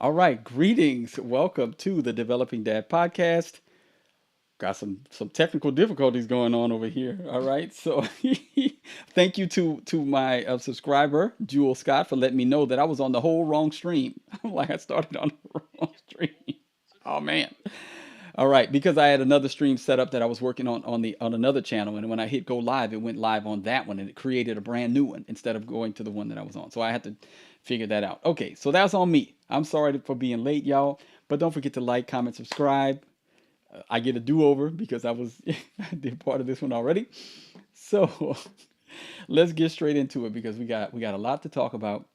All right, greetings. Welcome to the Developing Dad podcast. Got some technical difficulties going on over here. All right, so thank you to my subscriber Jewel Scott for letting me know that I was on the whole wrong stream. I'm like I started on the wrong stream. Oh man. All right, because I had another stream set up that I was working on another channel, and when I hit go live, it went live on that one, and it created a brand new one instead of going to the one that I was on. So I had to figure that out. Okay, so that's on me. I'm sorry for being late, y'all, but don't forget to like, comment, subscribe. I get a do-over because I did part of this one already. So let's get straight into it because we got a lot to talk about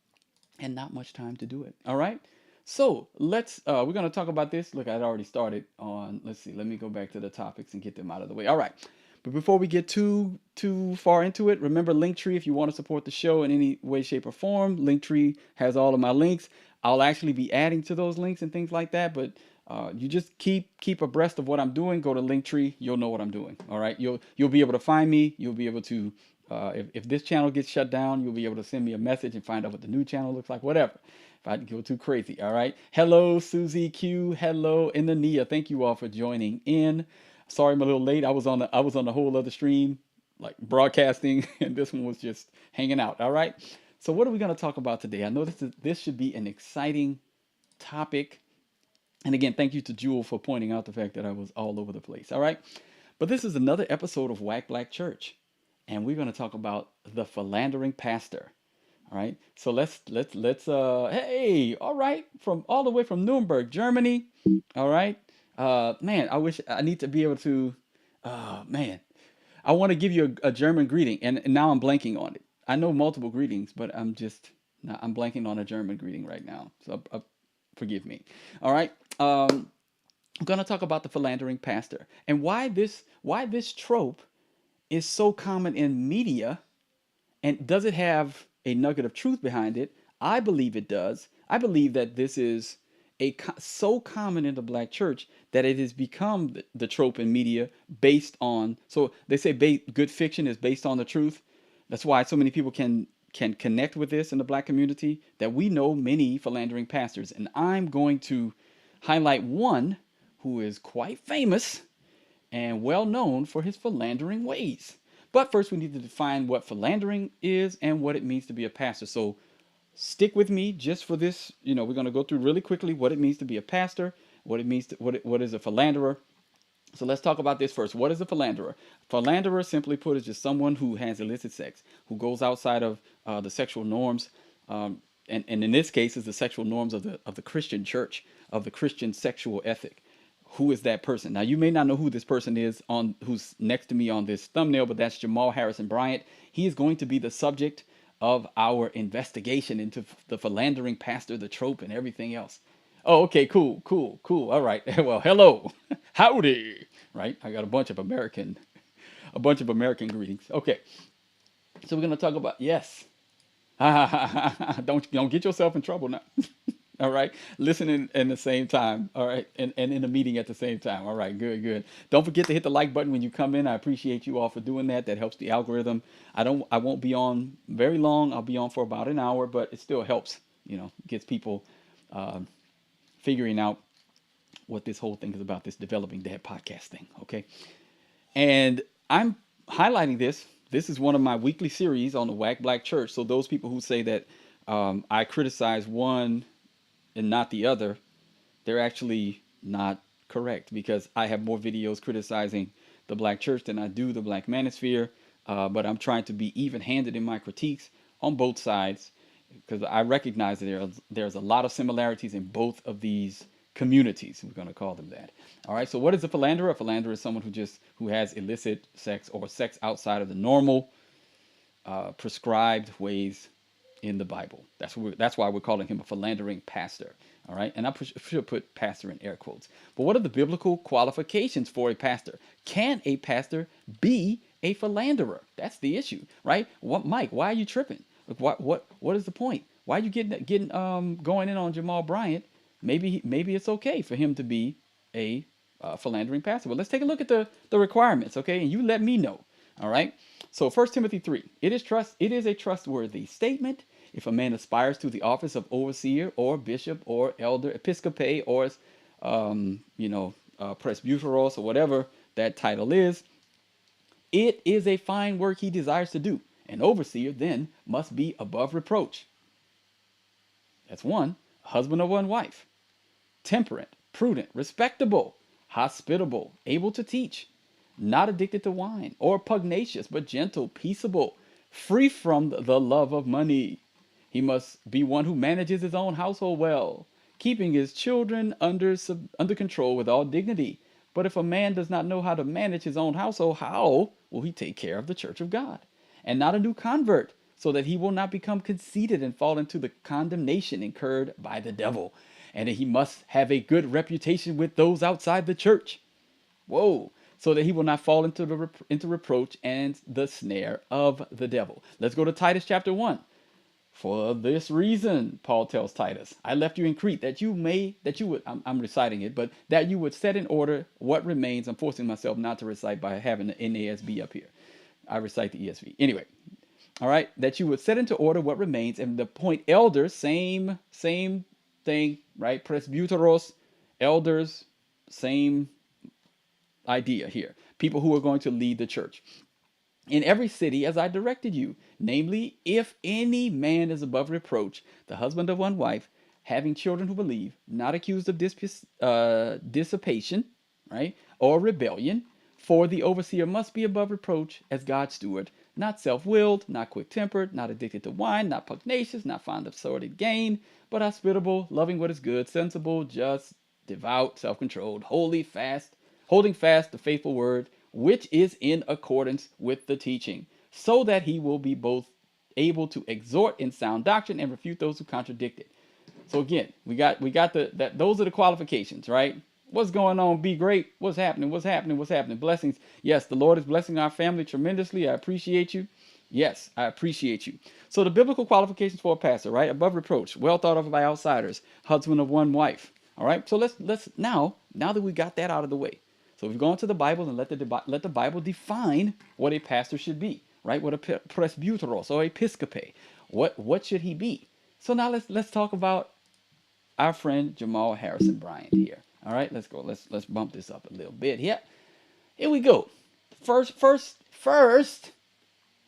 and not much time to do it. All right. So let's we're gonna talk about this. Look, I'd already started on. Let's see. Let me go back to the topics and get them out of the way. All right. But before we get too far into it, remember Linktree if you want to support the show in any way, shape, or form. Linktree has all of my links. I'll actually be adding to those links and things like that. But you just keep abreast of what I'm doing. Go to Linktree. You'll know what I'm doing. All right. You'll be able to find me. You'll be able to if this channel gets shut down, you'll be able to send me a message and find out what the new channel looks like, whatever. If I go too crazy, all right? Hello, Susie Q. Hello, Inania. Thank you all for joining in. Sorry I'm a little late. I was on the whole other stream, like broadcasting, and this one was just hanging out, all right? So what are we going to talk about today? I know this should be an exciting topic. And again, thank you to Jewel for pointing out the fact that I was all over the place, all right? But this is another episode of Wack Black Church, and we're going to talk about the Philandering Pastor. All right. So let's hey, all right, from all the way from Nuremberg, Germany. All right. Man, I wish I need to be able to man. I want to give you a German greeting and now I'm blanking on it. I know multiple greetings, but I'm blanking on a German greeting right now. So forgive me. All right. I'm going to talk about the philandering pastor and why this trope is so common in media. And does it have a nugget of truth behind it? I believe it does. I believe that this is so common in the black church that it has become the trope in media based on. So they say good fiction is based on the truth. That's why so many people can connect with this in the black community. That we know many philandering pastors, and I'm going to highlight one who is quite famous and well known for his philandering ways. But first, we need to define what philandering is and what it means to be a pastor. So stick with me just for this. We're going to go through really quickly what it means to be a pastor, what it means to what is a philanderer. So let's talk about this first. What is a philanderer? Philanderer, simply put, is just someone who has illicit sex, who goes outside of the sexual norms, and in this case, is the sexual norms of the Christian church, of the Christian sexual ethic. Who is that person? Now, you may not know who this person is on who's next to me on this thumbnail, but that's Jamal Harrison Bryant. He is going to be the subject of our investigation into the philandering pastor, the trope, and everything else. Oh, okay, cool, cool, cool. All right. Well, hello, howdy. Right? I got a bunch of American greetings. Okay, so we're gonna talk about yes. Don't get yourself in trouble now. All right. Listen in the same time. All right. And in a meeting at the same time. All right. Good, good. Don't forget to hit the like button when you come in. I appreciate you all for doing that. That helps the algorithm. I won't be on very long. I'll be on for about an hour, but it still helps, gets people uh, figuring out what this whole thing is about, this developing dad podcast thing. Okay. And I'm highlighting this. This is one of my weekly series on the Wack Black Church. So those people who say that I criticize one and not the other, they're actually not correct because I have more videos criticizing the black church than I do the black manosphere. But I'm trying to be even-handed in my critiques on both sides because I recognize that there's a lot of similarities in both of these communities. We're going to call them that. All right. So what is a philanderer? A philanderer is someone who has illicit sex or sex outside of the normal prescribed ways in the Bible. That's why we're calling him a philandering pastor. All right, and should put pastor in air quotes. But what are the biblical qualifications for a pastor? Can a pastor be a philanderer? That's the issue, right? What, Mike? Why are you tripping? What is the point? Why are you getting going in on Jamal Bryant? Maybe it's okay for him to be a philandering pastor. Well, let's take a look at the requirements, okay? And you let me know. All right. So 1 Timothy 3. It is a trustworthy statement. If a man aspires to the office of overseer or bishop or elder, episcope, or presbyteros, or whatever that title is, it is a fine work he desires to do. An overseer then must be above reproach. That's one. A husband of one wife. Temperate, prudent, respectable, hospitable, able to teach, not addicted to wine, or pugnacious, but gentle, peaceable, free from the love of money. He must be one who manages his own household well, keeping his children under control with all dignity. But if a man does not know how to manage his own household, how will he take care of the church of God? And not a new convert, so that he will not become conceited and fall into the condemnation incurred by the devil. And he must have a good reputation with those outside the church. Whoa. So that he will not fall into reproach and the snare of the devil. Let's go to Titus chapter 1. For this reason, Paul tells Titus, I left you in Crete that you would, I'm reciting it, but that you would set in order what remains. I'm forcing myself not to recite by having the NASB up here. I recite the ESV. Anyway, all right, that you would set into order what remains, and the point elders, same thing, right? Presbyteros, elders, same idea here. People who are going to lead the church. In every city as I directed you, namely, if any man is above reproach, the husband of one wife, having children who believe, not accused of dissipation, right, or rebellion, for the overseer must be above reproach as God's steward, not self-willed, not quick-tempered, not addicted to wine, not pugnacious, not fond of sordid gain, but hospitable, loving what is good, sensible, just, devout, self-controlled, holding fast the faithful word, which is in accordance with the teaching, so that he will be both able to exhort in sound doctrine and refute those who contradict it. So again, we got those are the qualifications, right? What's going on? Be great. What's happening? What's happening? What's happening? Blessings. Yes, the Lord is blessing our family tremendously. I appreciate you. Yes, I appreciate you. So the biblical qualifications for a pastor, right? Above reproach, well thought of by outsiders, husband of one wife. All right. So let's now that we got that out of the way. So we've gone to the Bible and let the Bible define what a pastor should be, right? What a presbyteros or episcope. What should he be? So now let's talk about our friend Jamal Harrison Bryant here. All right, let's go. Let's bump this up a little bit here. Here we go. First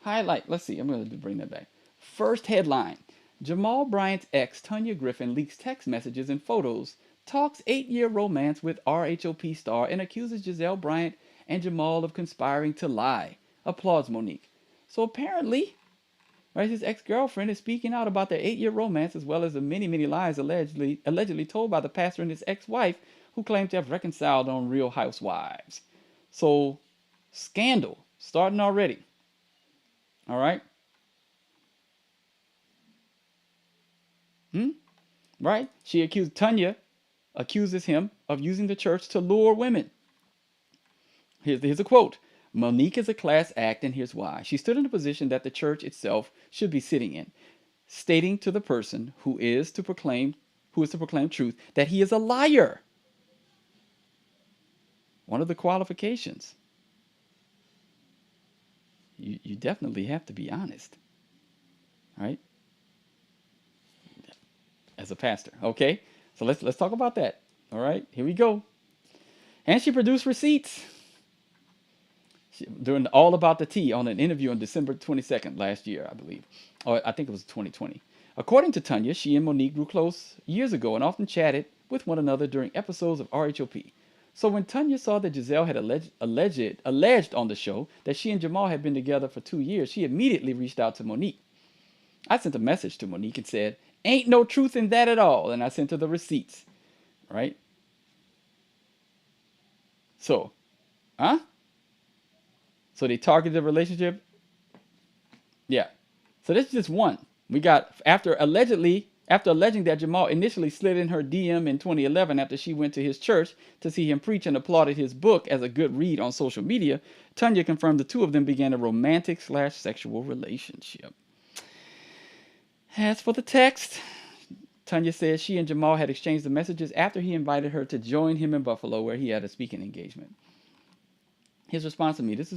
highlight. Let's see. I'm going to bring that back. First headline: Jamal Bryant's ex Tonya Griffin leaks text messages and photos, talks 8-year romance with RHOP star, and accuses Giselle Bryant and Jamal of conspiring to lie. Applauds Monique. So apparently, right, his ex-girlfriend is speaking out about their 8-year romance, as well as the many lies allegedly told by the pastor and his ex-wife, who claimed to have reconciled on Real Housewives. So, scandal starting already. All right. Right? Tonya accuses him of using the church to lure women. Here's a quote. Monique is a class act, and here's why. She stood in a position that the church itself should be sitting in, stating to the person who is to proclaim truth that he is a liar. One of the qualifications. You definitely have to be honest. Right? As a pastor. Okay? So let's talk about that. All right? Here we go. And she produced receipts during All About the Tea on an interview on December 22nd last year, I believe. Or I think it was 2020. According to Tonya, she and Monique grew close years ago and often chatted with one another during episodes of RHOP. So when Tonya saw that Giselle had alleged on the show that she and Jamal had been together for 2 years, she immediately reached out to Monique. I sent a message to Monique and said, "Ain't no truth in that at all." And I sent her the receipts. Right? So, So they targeted the relationship? Yeah. So this is just one. We got, after alleging that Jamal initially slid in her DM in 2011 after she went to his church to see him preach and applauded his book as a good read on social media, Tonya confirmed the two of them began a romantic/sexual relationship. As for the text, Tonya says she and Jamal had exchanged the messages after he invited her to join him in Buffalo, where he had a speaking engagement. His response to me: these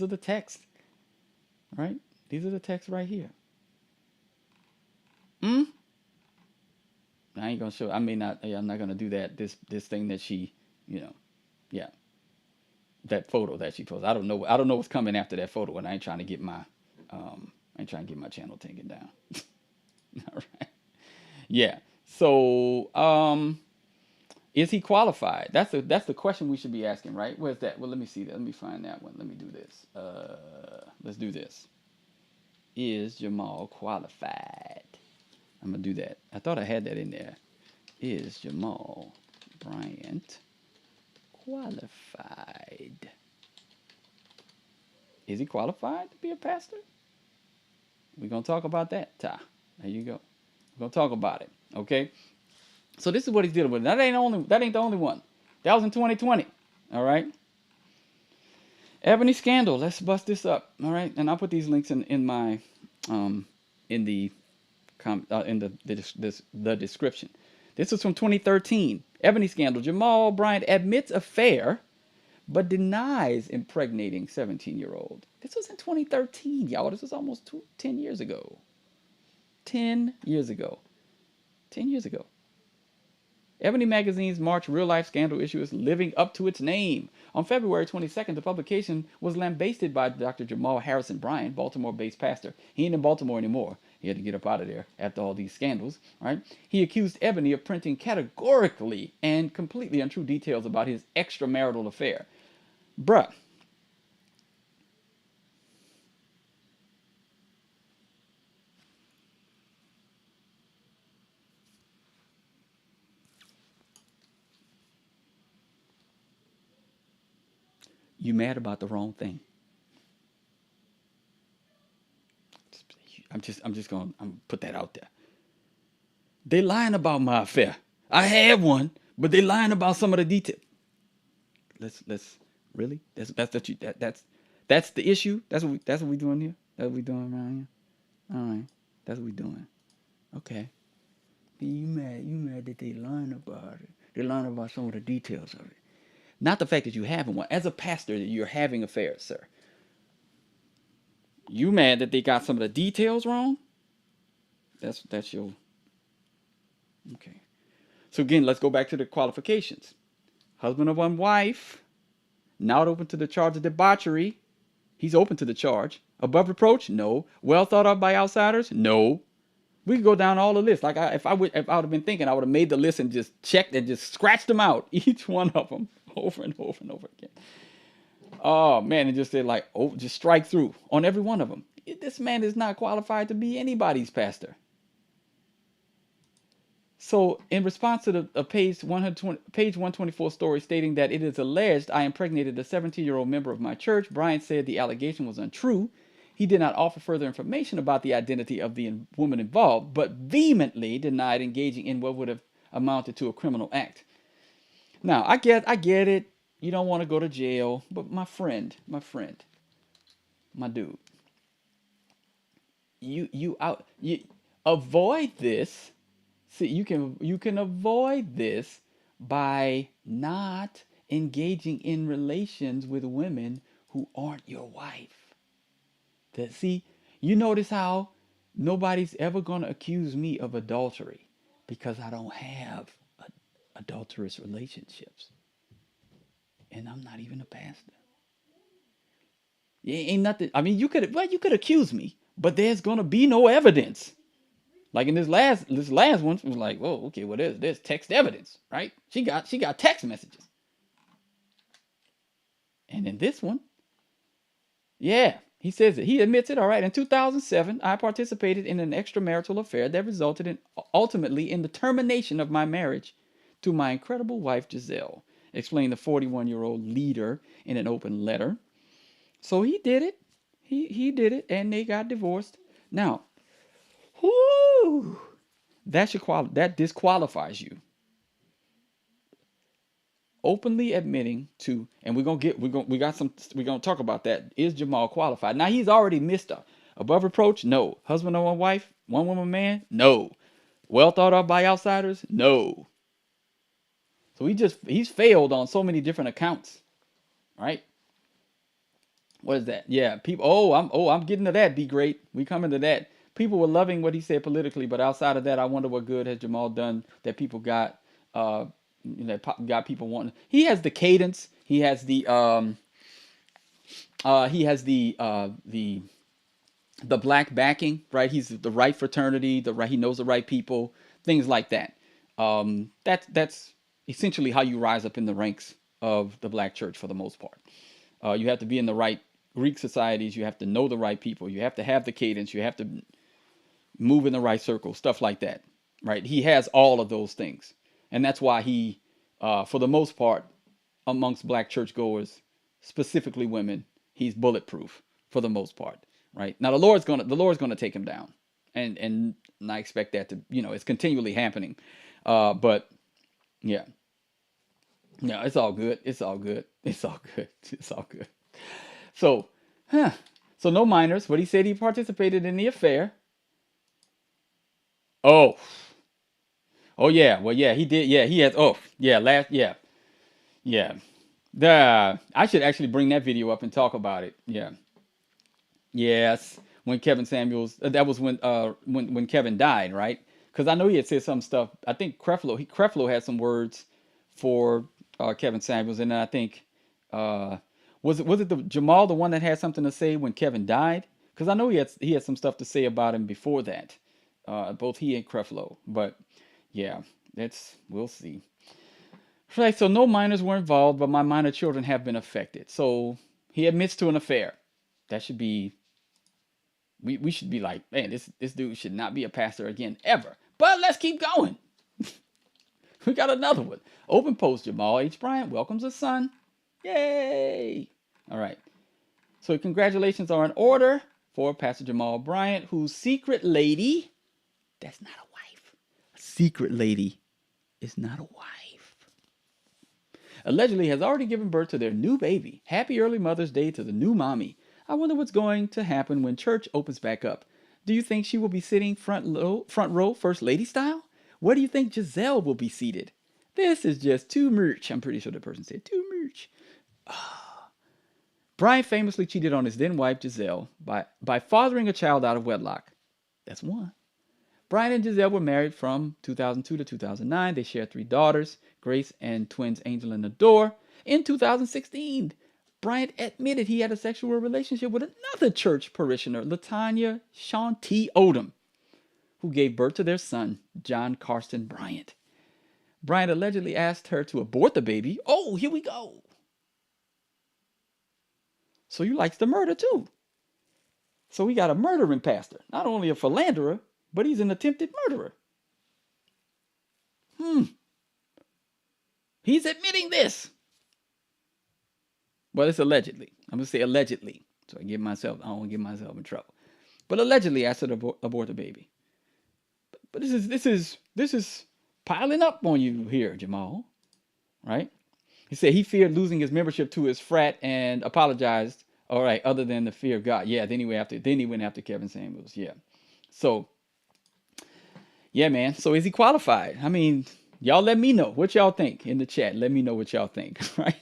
are the texts, right? These are the texts right here. Hmm? I ain't gonna show. I may not. Yeah, I'm not gonna do that. This thing that she, you know, yeah, that photo that she posted. I don't know. I don't know what's coming after that photo, and I ain't trying to get my, I ain't trying to get my channel taken down. All right. Yeah. So, is he qualified? That's the question we should be asking, right? Where's that? Well, let me see that. Let me find that one. Let me do this. Let's do this. Is Jamal qualified? I'm gonna do that. I thought I had that in there. Is Jamal Bryant qualified? Is he qualified to be a pastor? We're gonna talk about that, Ty. There you go. We're gonna talk about it. Okay. So this is what he's dealing with. That ain't the only one. That was in 2020. All right. Ebony scandal. Let's bust this up. All right. And I'll put these links in my in the the description. This is from 2013. Ebony scandal. Jamal Bryant admits affair, but denies impregnating 17-year-old. This was in 2013, y'all. This was almost 10 years ago. 10 years ago. 10 years ago. Ebony Magazine's March Real Life Scandal issue is living up to its name. On February 22nd, the publication was lambasted by Dr. Jamal Harrison Bryant, Baltimore-based pastor. He ain't in Baltimore anymore. He had to get up out of there after all these scandals, right? He accused Ebony of printing categorically and completely untrue details about his extramarital affair. Bruh. You mad about the wrong thing. I'm just gonna put that out there. They lying about my affair. I had one, but they lying about some of the details. Let's really. That's the issue. That's what we doing here. That's what we doing around here. All right. That's what we doing. Okay. You mad that they lying about it. They lying about some of the details of it. Not the fact that you having one. As a pastor, you're having affairs, sir. You mad that they got some of the details wrong? That's your okay. So again, let's go back to the qualifications. Husband of one wife, not open to the charge of debauchery. He's open to the charge. Above reproach? No. Well thought of by outsiders? No. We could go down all the lists. Like if I would have been thinking, I would have made the list and just checked and just scratched them out, each one of them, over and over and over again. Oh man, and just said like, oh, just strike through on every one of them. This man is not qualified to be anybody's pastor. So, in response to the page 124 story stating that it is alleged I impregnated a 17-year-old member of my church, Bryant said the allegation was untrue. He did not offer further information about the identity of the woman involved, but vehemently denied engaging in what would have amounted to a criminal act. Now, I get it. You don't want to go to jail, but my friend, my dude, you avoid this. See, you can avoid this by not engaging in relations with women who aren't your wife. See, you notice how nobody's ever gonna accuse me of adultery because I don't have adulterous relationships, and I'm not even a pastor. It ain't nothing. I mean, you could accuse me, but there's gonna be no evidence. Like in this last one, it was like, whoa, okay, well there's text evidence, right? She got text messages. And in this one, yeah, he says it. He admits it. All right. In 2007, I participated in an extramarital affair that resulted in ultimately in the termination of my marriage to my incredible wife Giselle, explained the 41-year-old leader in an open letter. So he did it. He did it, and they got divorced. Now, whoo, that disqualifies you. Openly admitting to, and we're gonna talk about that. Is Jamal qualified? Now he's already missed up. Above reproach? No. Husband or one wife? One woman man? No. Well thought of by outsiders? No. So he's failed on so many different accounts, right? What is that? Yeah, people. I'm getting to that. Be great. We coming to that. people were loving what he said politically, but outside of that, I wonder what good has Jamal done that people got, got people wanting. He has the cadence. He has the black backing, right? He's the right fraternity, the right. He knows the right people, things like that. That's essentially how you rise up in the ranks of the black church for the most part. You have to be in the right Greek societies. You have to know the right people. You have to have the cadence. You have to move in the right circle, stuff like that, right? He has all of those things, and that's why he, for the most part, amongst black churchgoers, specifically women, he's bulletproof for the most part, right? Now the Lord's gonna take him down, and I expect that to, it's continually happening, but yeah, yeah, it's all good, it's all good, it's all good, it's all good. So, huh? So no minors, but he said he participated in the affair. Oh, oh yeah, well yeah, he did. Yeah, he has. Oh yeah, yeah, yeah. I should actually bring that video up and talk about it. Yeah. Yes. When Kevin Samuels, that was when Kevin died, right? Because I know he had said some stuff. I think Creflo had some words for Kevin Samuels, and then I think uh, was it the Jamal the one that had something to say when Kevin died? Because I know he had some stuff to say about him before that. Both he and Creflo, but yeah, we'll see. Right, so no minors were involved, but my minor children have been affected. So he admits to an affair. That should be, we should be like, man, this dude should not be a pastor again ever. But let's keep going. We got another one. Open post, Jamal H. Bryant welcomes a son. Yay! All right. So congratulations are in order for Pastor Jamal Bryant, whose secret lady, that's not a wife. A secret lady is not a wife. Allegedly has already given birth to their new baby. Happy early Mother's Day to the new mommy. I wonder what's going to happen when church opens back up. Do you think she will be sitting front row, first lady style? Where do you think Giselle will be seated? This is just too much. I'm pretty sure the person said too much. Brian famously cheated on his then wife Giselle by fathering a child out of wedlock. That's one. Brian and Giselle were married from 2002 to 2009. They share three daughters, Grace and twins Angel and Adore. In 2016, Bryant admitted he had a sexual relationship with another church parishioner, Latanya Shanti Odom, who gave birth to their son, John Carsten Bryant. Bryant allegedly asked her to abort the baby. Oh, here we go. So you likes the murder too. So we got a murdering pastor, not only a philanderer, but he's an attempted murderer. He's admitting this. Well, it's allegedly. I'm gonna say allegedly, so I don't want to get myself in trouble. But allegedly, I said abort the baby. But this is piling up on you here, Jamal. Right? He said he feared losing his membership to his frat and apologized. All right, other than the fear of God. Yeah, then he went after Kevin Samuels. Yeah. So yeah, man. So is he qualified? I mean, y'all let me know what y'all think in the chat. Let me know what y'all think. Right?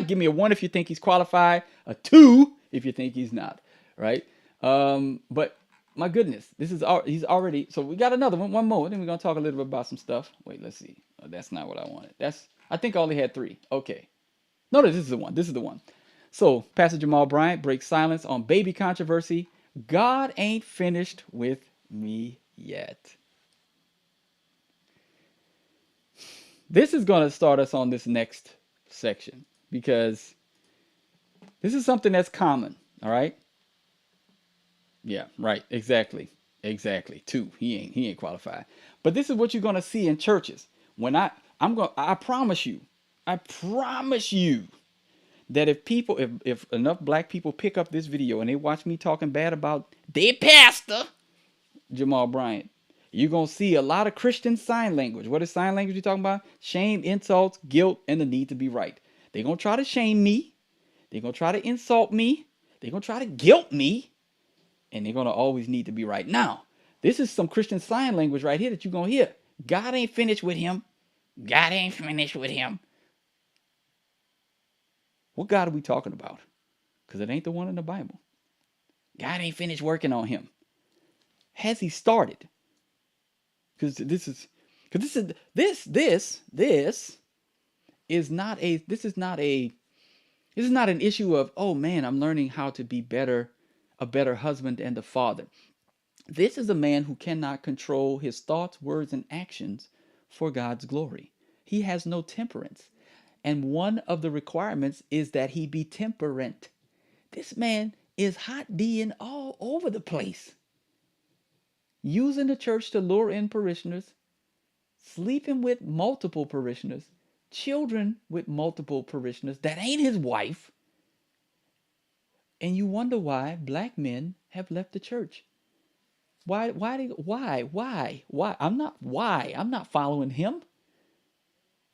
Give me a 1 if you think he's qualified, a 2 if you think he's not. Right? But my goodness, he's already. So we got another one more. Then we're gonna talk a little bit about some stuff. Wait, let's see. Oh, that's not what I wanted. I think I only had 3. Okay. No, this is the one. This is the one. So Pastor Jamal Bryant breaks silence on baby controversy. God ain't finished with me yet. This is going to start us on this next section because this is something that's common. All right. Yeah. Right. Exactly. Exactly. 2. He ain't qualified. But this is what you're going to see in churches. When I promise you, that if enough black people pick up this video and they watch me talking bad about their pastor, Jamal Bryant, you're going to see a lot of Christian sign language. What is sign language you're talking about? Shame, insults, guilt, and the need to be right. They're going to try to shame me. They're going to try to insult me. They're going to try to guilt me. And they're going to always need to be right. Now, this is some Christian sign language right here that you're going to hear. God ain't finished with him. God ain't finished with him. What God are we talking about? Because it ain't the one in the Bible. God ain't finished working on him. Has he started? Because this is not a this is not a this is not an issue of, oh man, I'm learning how to be a better husband and a father. This is a man who cannot control his thoughts, words, and actions for God's glory. He has no temperance. And one of the requirements is that he be temperate. This man is hot D'ing all over the place, using the church to lure in parishioners, sleeping with multiple parishioners, children with multiple parishioners that ain't his wife. And you wonder why black men have left the church. Why? I'm not following him.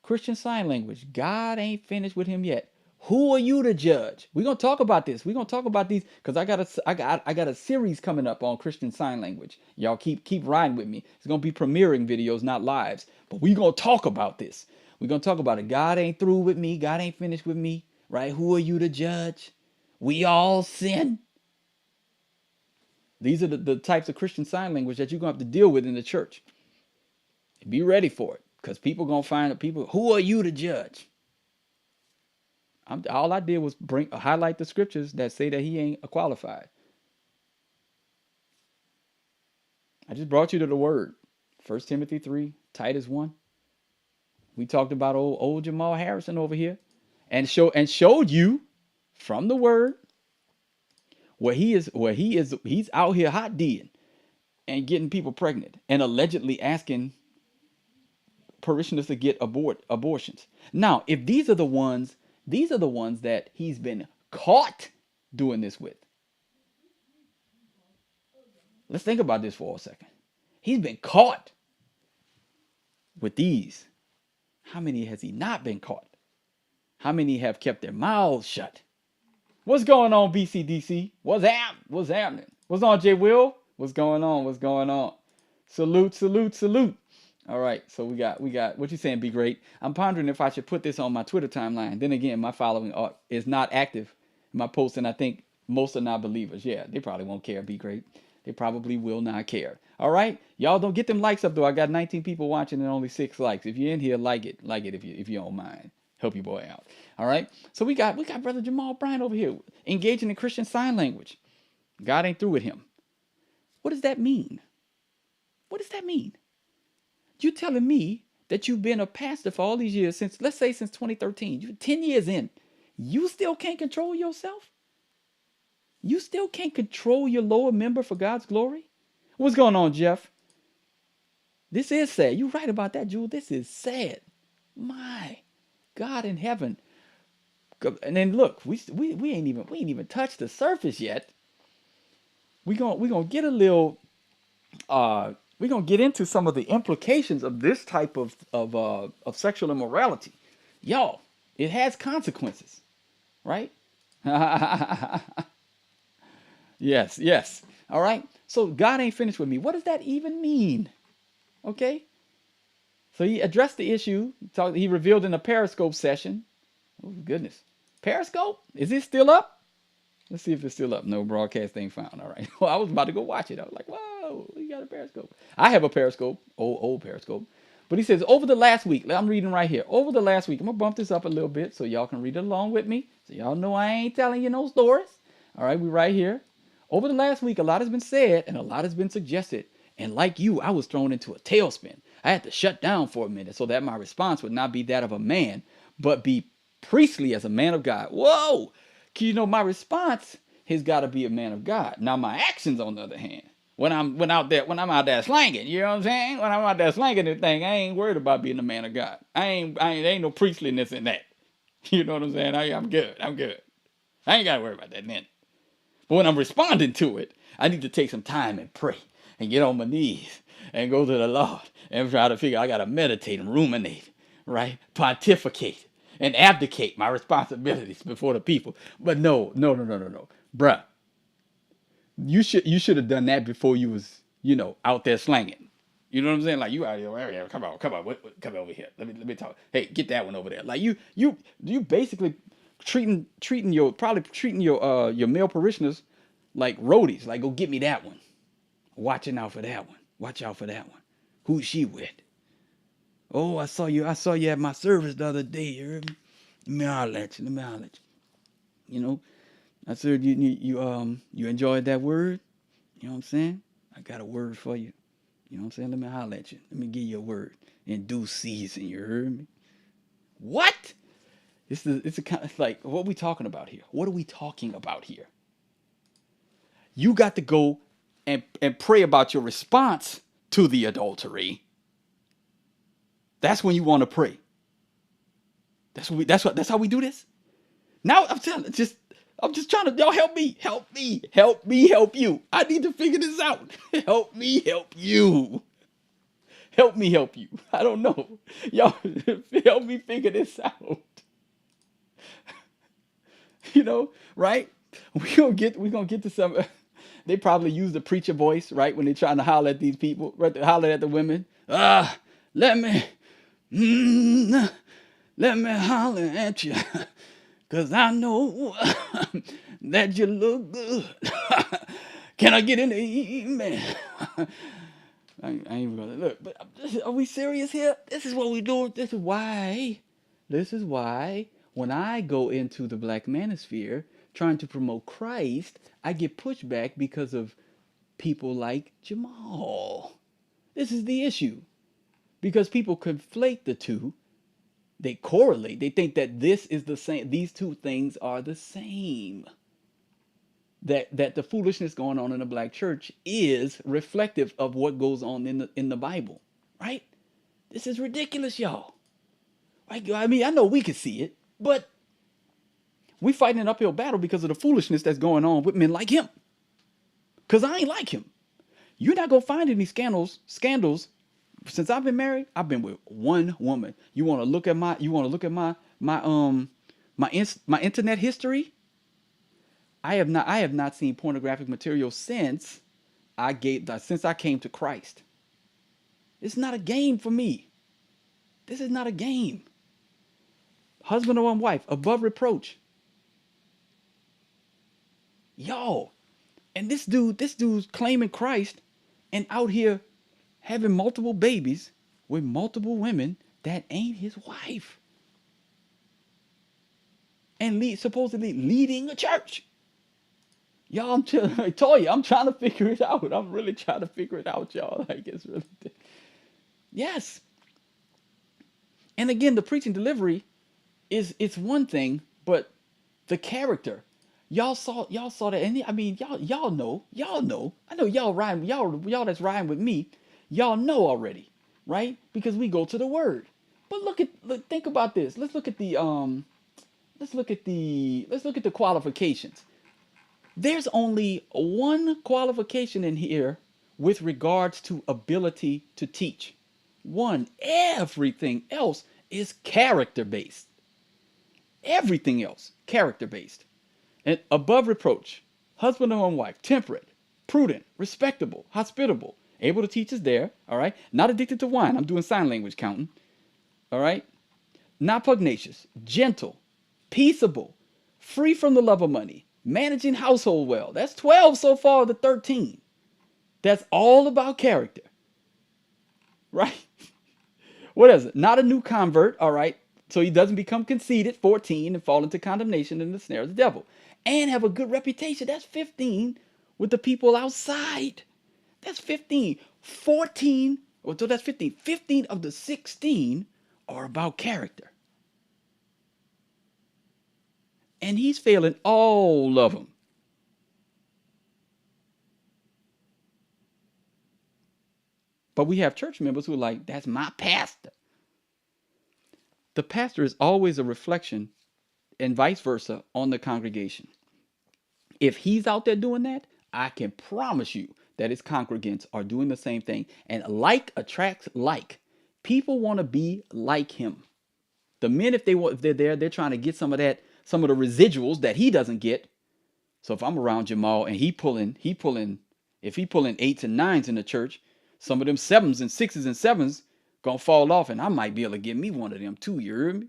Christian Sign Language. God ain't finished with him yet. Who are you to judge? We're gonna talk about this. We're gonna talk about these because I got a series coming up on Christian Sign Language. Y'all keep riding with me. It's gonna be premiering videos, not lives. But we're gonna talk about this. We're gonna talk about it. God ain't through with me. God ain't finished with me. Right? Who are you to judge? We all sin. These are the types of Christian Sign Language that you're gonna have to deal with in the church. Be ready for it. Because people gonna find out people. Who are you to judge? All I did was highlight the scriptures that say that he ain't qualified. I just brought you to the word. 1 Timothy 3, Titus 1. We talked about old Jamal Harrison over here, and showed you from the word he's out here hot D'ing and getting people pregnant and allegedly asking parishioners to get abortions. Now, if these are the ones that he's been caught doing this with. Let's think about this for a second. He's been caught with these. How many has he not been caught? How many have kept their mouths shut? What's going on, BCDC? What's happening? What's on, J. Will? What's going on? What's going on? Salute, salute, salute. All right, so we got what you saying, be great. I'm pondering if I should put this on my Twitter timeline. Then again, my following is not active. My posts, and I think most are not believers. Yeah, they probably won't care, be great. They probably will not care. All right, y'all don't get them likes up though. I got 19 people watching and only 6 likes. If you're in here, like it if you don't mind. Help your boy out. All right, so we got brother Jamal Bryant over here engaging in Christian Sign Language. God ain't through with him. What does that mean? What does that mean? You telling me that you've been a pastor for all these years, since 2013, you're 10 years in, you still can't control yourself? You still can't control your lower member for God's glory? What's going on, Jeff? This is sad. You're right about that, Jewel. This is sad. My God in heaven. And then look, we ain't even touched the surface yet. We gonna get a little we're gonna get into some of the implications of this type of sexual immorality. Y'all, it has consequences, right? Yes. All right. So God ain't finished with me. What does that even mean? Okay. So he addressed the issue. He revealed in a Periscope session. Oh goodness, Periscope, is it still up? Let's see if it's still up. No broadcast ain't found. All right. Well, I was about to go watch it. I was like, whoa, you got a Periscope. I have a Periscope, old Periscope. But he says, over the last week, I'm reading right here. Over the last week, I'm going to bump this up a little bit so y'all can read it along with me. So y'all know I ain't telling you no stories. All right, we right here. Over the last week, a lot has been said and a lot has been suggested. And like you, I was thrown into a tailspin. I had to shut down for a minute so that my response would not be that of a man, but be priestly as a man of God. Whoa! You know, my response has got to be a man of God. Now, my actions, on the other hand, when I'm out there slanging, you know what I'm saying? When I'm out there slanging this thing, I ain't worried about being a man of God. Ain't no priestliness in that. You know what I'm saying? I'm good. I ain't got to worry about that then. But when I'm responding to it, I need to take some time and pray and get on my knees and go to the Lord and try to figure. I got to meditate and ruminate, right? Pontificate and abdicate my responsibilities before the people. But no. Bruh, you should have done that before you was, out there slanging. You know what I'm saying? Like, you out here, come on, come over here. Let me talk. Hey, get that one over there. Like, you basically treating your male parishioners like roadies. Like, go get me that one. Watching out for that one. Watch out for that one. Who's she with? Oh, I saw you at my service the other day. You heard me? Let me holler at you. Let me holler at you. You know, I said you enjoyed that word. You know what I'm saying? I got a word for you. You know what I'm saying? Let me holler at you. Let me give you a word in due season. You heard me? What? It's a kind of like what are we talking about here? What are we talking about here? You got to go and pray about your response to the adultery. That's when you want to pray. That's how we do this. Now I'm just trying to y'all help you. I need to figure this out. Help you. Help me help you. I don't know. Y'all help me figure this out. Right? We gonna get to some. They probably use the preacher voice, right, when they're trying to holler at these people, right? They holler at the women. Let me, mm, let me holler at you, cause I know that you look good. Can I get an amen? I ain't even gonna look. But are we serious here? This is what we doing. This is why. When I go into the black manosphere trying to promote Christ, I get pushback because of people like Jamal. This is the issue. Because people conflate the two, they correlate. They think that this is the same. These two things are the same. That the foolishness going on in the black church is reflective of what goes on in the Bible, right? This is ridiculous, y'all. I mean, I know we can see it, but we fighting an uphill battle because of the foolishness that's going on with men like him. Cause I ain't like him. You're not gonna find any scandals. Since I've been married, I've been with one woman. You want to look at my internet history? I have not seen pornographic material since I came to Christ. It's not a game for me. This is not a game. Husband or wife, above reproach. Yo, and this dude's claiming Christ and out here having multiple babies with multiple women that ain't his wife. And supposedly leading a church. Y'all, I told you, I'm trying to figure it out. I'm really trying to figure it out, y'all. Like, it's really, yes. And again, the preaching delivery it's one thing, but the character, y'all saw that, and I mean, y'all know. I know y'all rhyme, y'all that's rhyme with me, y'all know already, right? Because we go to the word. But think about this. Let's look at the qualifications. There's only one qualification in here with regards to ability to teach. One. Everything else is character based. Everything else, character based. And above reproach, husband and wife, temperate, prudent, respectable, hospitable, able to teach is there, all right? Not addicted to wine. I'm doing sign language counting, all right? Not pugnacious, gentle, peaceable, free from the love of money, managing household well. That's 12 so far of the 13. That's all about character, right? What is it? Not a new convert, all right? So he doesn't become conceited, 14, and fall into condemnation and the snare of the devil. And have a good reputation. That's 15 with the people outside. That's 15. 14, so that's 15. 15 of the 16 are about character. And he's failing all of them. But we have church members who are like, that's my pastor. The pastor is always a reflection, and vice versa, on the congregation. If he's out there doing that, I can promise you that his congregants are doing the same thing. And like attracts like. People want to be like him. The men, if they're there, they're trying to get some of the residuals that he doesn't get. So if I'm around Jamal and if he pulling 8s and 9s in the church, some of them 7s and 6s and 7s gonna fall off, and I might be able to get me one of them too. You heard me?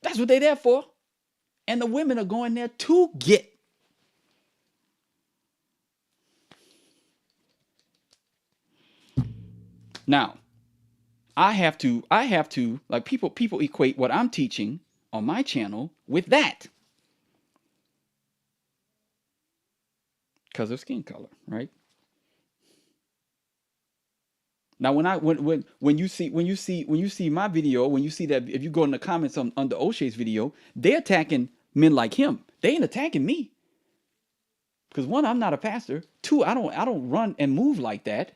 That's what they there for. And the women are going there to get. Now, I have to like people equate what I'm teaching on my channel with that because of skin color, right? Now, when you see my video, when you see that, if you go in the comments on under O'Shea's video, they're attacking men like him. They ain't attacking me because one, I'm not a pastor. Two, I don't run and move like that.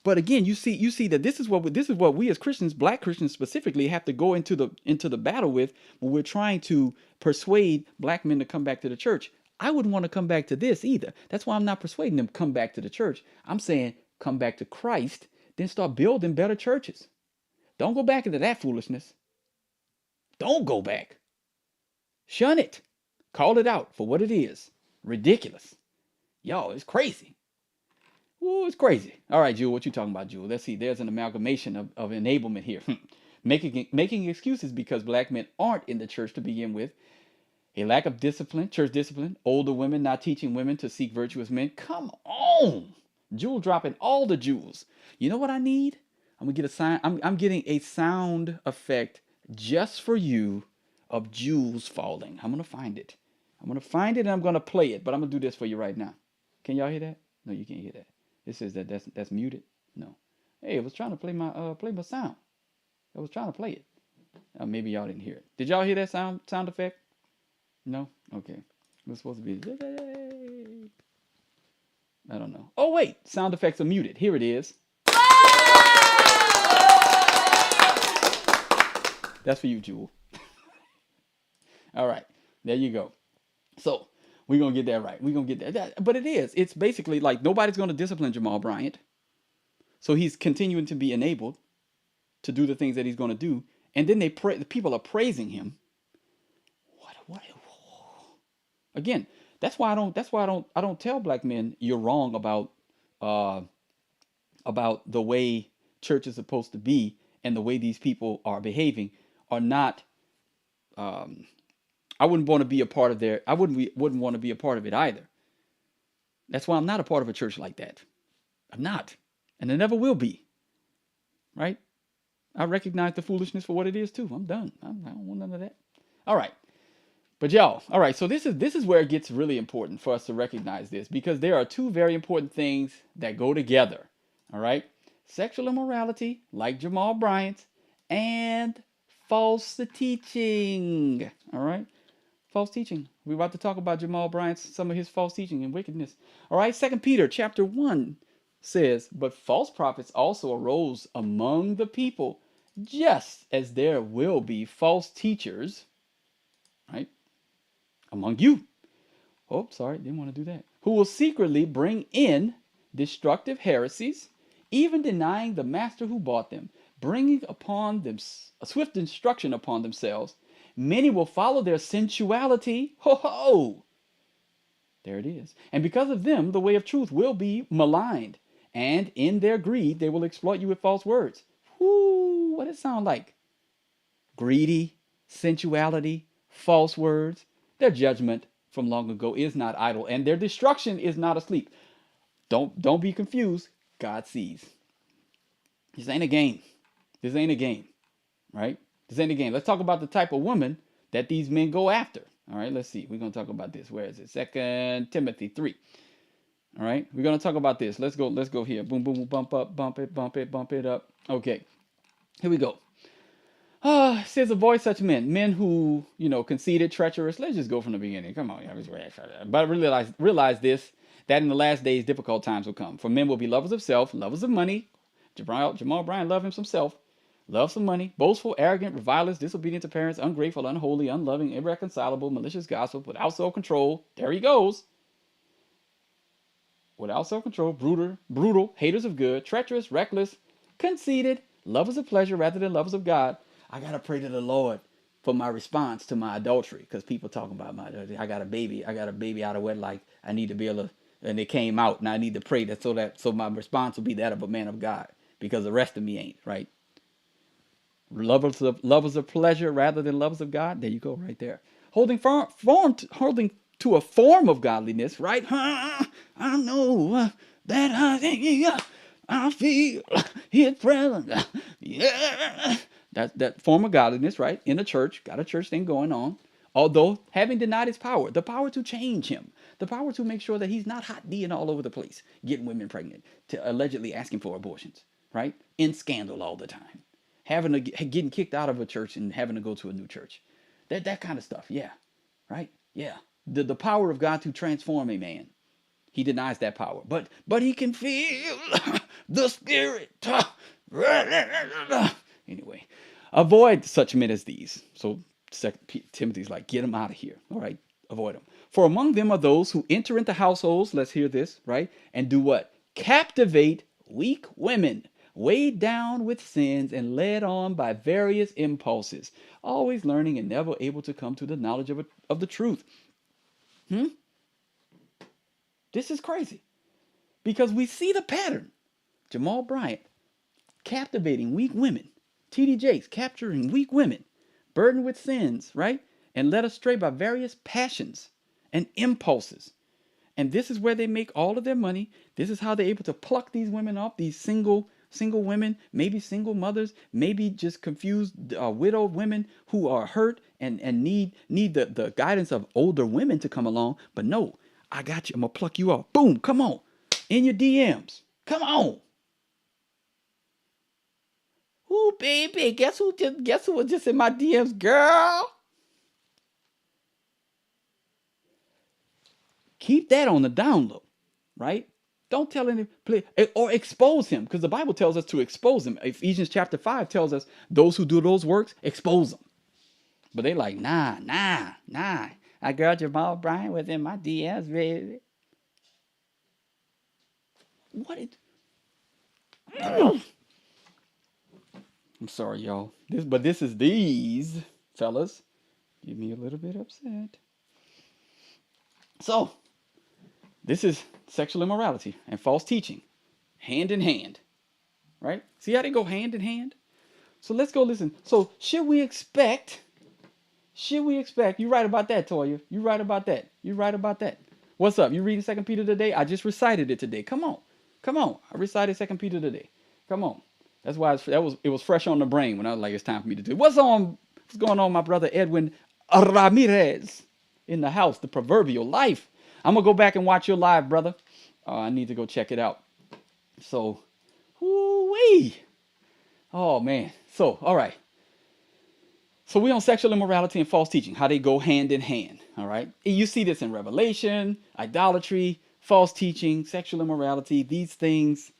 But again, you see that this is what we as Christians, Black Christians specifically, have to go into the battle with when we're trying to persuade Black men to come back to the church. I wouldn't want to come back to this either. That's why I'm not persuading them come back to the church. I'm saying come back to Christ, then start building better churches. Don't go back into that foolishness. Don't go back. Shun it. Call it out for what it is. Ridiculous. Y'all, it's crazy. Ooh, it's crazy. All right, Jewel, what you talking about, Jewel? Let's see. There's an amalgamation of enablement here. Making excuses because Black men aren't in the church to begin with. A lack of discipline, church discipline. Older women not teaching women to seek virtuous men. Come on. Jewel dropping all the jewels. You know what I need? I'm gonna get a sign. I'm getting a sound effect just for you of jewels falling. I'm gonna find it. I'm gonna find it and I'm gonna play it. But I'm gonna do this for you right now. Can y'all hear that? No, you can't hear that. It says that's muted. No. Hey, I was trying to play my sound. I was trying to play it. Maybe y'all didn't hear it. Did y'all hear that sound effect? No. Okay. It was supposed to be. I don't know. Oh wait, sound effects are muted. Here it is. That's for you, Jewel. All right, there you go. So we're gonna get that right. We're gonna get that. But it is. It's basically like nobody's gonna discipline Jamal Bryant. So he's continuing to be enabled to do the things that he's gonna do, and then the people are praising him. What? Again, that's why I don't tell Black men you're wrong uh, about the way church is supposed to be and the way these people are behaving are not. I wouldn't want to be a part of their. I wouldn't want to be a part of it either. That's why I'm not a part of a church like that. I'm not, and I never will be. Right? I recognize the foolishness for what it is too. I'm done. I don't want none of that. All right. But y'all, all right, so this is where it gets really important for us to recognize this, because there are two very important things that go together. All right? Sexual immorality, like Jamal Bryant, and false teaching. All right? False teaching. We're about to talk about Jamal Bryant's some of his false teaching and wickedness. All right, 2 Peter chapter 1 says, "But false prophets also arose among the people, just as there will be false teachers," right? "Among you." Oh, sorry, didn't want to do that. "Who will secretly bring in destructive heresies, even denying the master who bought them, bringing upon them a swift destruction upon themselves. Many will follow their sensuality." Ho ho! There it is. "And because of them, the way of truth will be maligned. And in their greed, they will exploit you with false words." Whoo! What does it sound like? Greedy, sensuality, false words. Their judgment from long ago is not idle, and their destruction is not asleep. Don't be confused. God sees. This ain't a game. This ain't a game, right? This ain't a game. Let's talk about the type of woman that these men go after. All right, let's see. We're going to talk about this. Where is it? 2 Timothy 3. All right, we're going to talk about this. Let's go here. Boom, boom, bump up, bump it up. Okay, here we go. Says avoid such men who, conceited, treacherous. Let's just go from the beginning. Come on, but realize this, that in the last days difficult times will come. For men will be lovers of self, lovers of money. Jamal Bryant loved himself. Love some money, boastful, arrogant, revilers, disobedient to parents, ungrateful, unholy, unloving, irreconcilable, malicious gossip, without self-control. There he goes. Without self-control, brutal, haters of good, treacherous, reckless, conceited, lovers of pleasure rather than lovers of God. I gotta pray to the Lord for my response to my adultery, because people talking about I got a baby out of wedlock. I need to be able to, and it came out, and I need to pray so my response will be that of a man of God, because the rest of me ain't, right? Lovers of pleasure rather than lovers of God. There you go, right there. Holding to a form of godliness, right? I know that I feel his presence. Yeah. That form of godliness, right? In the church, got a church thing going on. Although having denied his power, the power to change him, the power to make sure that he's not hot D'ing all over the place, getting women pregnant, to allegedly asking for abortions, right? In scandal all the time, getting kicked out of a church and having to go to a new church, that kind of stuff. Yeah, right. Yeah, the power of God to transform a man. He denies that power, but he can feel the spirit. Anyway, avoid such men as these. So Timothy's like, get them out of here. All right, avoid them. For among them are those who enter into households. Let's hear this, right? And do what? Captivate weak women, weighed down with sins and led on by various impulses, always learning and never able to come to the knowledge of the truth. This is crazy because we see the pattern. Jamal Bryant captivating weak women. T.D. Jakes capturing weak women, burdened with sins, right? And led astray by various passions and impulses. And this is where they make all of their money. This is how they're able to pluck these women off, these single women, maybe single mothers, maybe just confused widowed women who are hurt and need the guidance of older women to come along. But no, I got you. I'm going to pluck you off. Boom, come on. In your DMs. Come on. Ooh, baby, guess who was just in my DMs, girl? Keep that on the down low, right? Don't tell any or expose him, because the Bible tells us to expose him. Ephesians chapter 5 tells us those who do those works, expose them. But they like, nah. I girl Jamal Bryant was in my DMs, baby. What it? I'm sorry, y'all. This is these fellas get me a little bit upset. So, this is sexual immorality and false teaching, hand in hand, right? See how they go hand in hand? So let's go listen. So should we expect? You right about that, Toya. You right about that. What's up? You reading 2 Peter today? I just recited it today. Come on. I recited 2 Peter today. Come on. That's why it was fresh on the brain when I was like, it's time for me to do it. What's going on, my brother Edwin Ramirez in the house, the proverbial life. I'm going to go back and watch your live, brother. I need to go check it out. So, whoo-wee. Oh, man. So, all right. So we on sexual immorality and false teaching, how they go hand in hand, all right? You see this in Revelation, idolatry, false teaching, sexual immorality. These things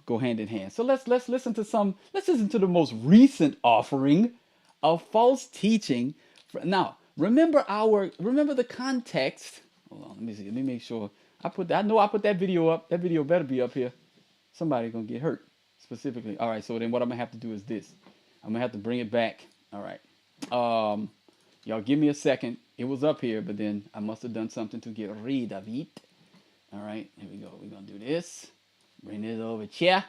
go hand in hand. So let's listen to the most recent offering of false teaching. Now, remember the context. Hold on, let me see. Let me make sure I know I put that video up. That video better be up here. Somebody gonna get hurt specifically. All right, so then what I'm gonna have to do is this. I'm gonna have to bring it back. All right. Y'all give me a second. It was up here, but then I must have done something to get rid of it. All right, here we go. We're gonna do this. Bring this over here.